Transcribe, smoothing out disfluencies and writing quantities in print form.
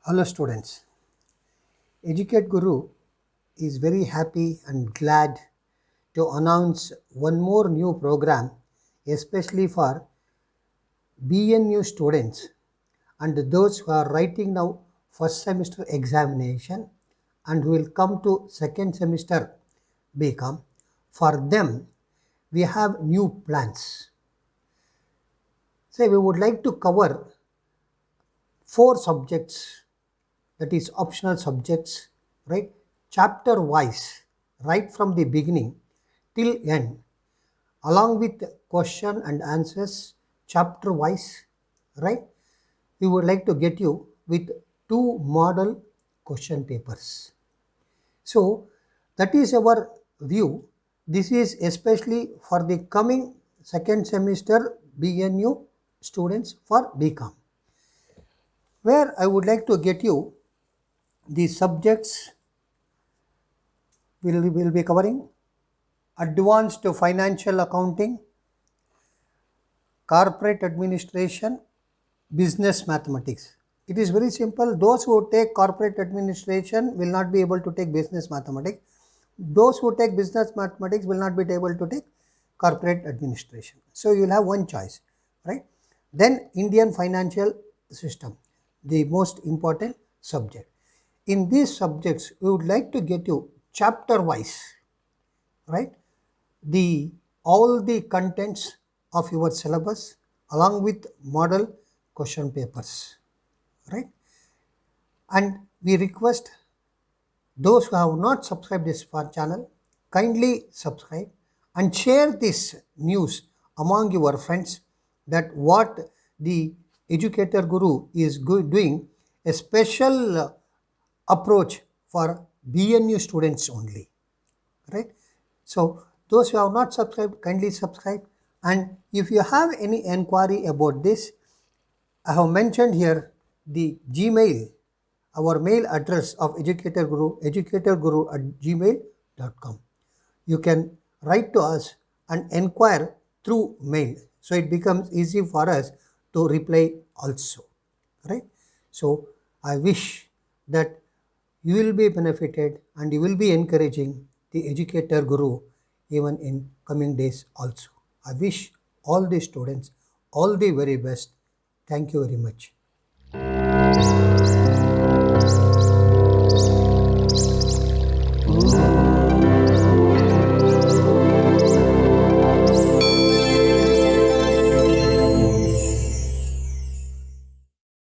Hello students, Educate Guru is very happy and glad to announce one more new program especially for BNU students and those who are writing now first semester examination and who will come to second semester BCom. For them, we have new plans. So we would like to cover 4 subjects, that is optional subjects, right? Chapter wise, right from the beginning till end, along with question and answers, chapter wise, right? We would like to get you with 2 model question papers. So that is our view. This is especially for the coming second semester BNU students for BCom, where I would like to get you the subjects will be covering: advanced financial accounting, corporate administration, business mathematics. It is very simple. Those who take corporate administration will not be able to take business mathematics. Those who take business mathematics will not be able to take corporate administration. So you will have one choice, right? Then Indian financial system, the most important subject. In these subjects, we would like to get you chapter wise, right? The all the contents of your syllabus along with model question papers, right? And we request those who have not subscribed this channel, kindly subscribe and share this news among your friends, that what the Educator Guru is doing a special approach for BNU students only, right? So those who have not subscribed, kindly subscribe. And if you have any inquiry about this, I have mentioned here the Gmail, our mail address of Educator Guru, educatorguru@gmail.com. You can write to us and inquire through mail, so it becomes easy for us to reply also, right? So I wish that you will be benefited and you will be encouraging the Educator Guru even in coming days also. I wish all the students all the very best. Thank you very much.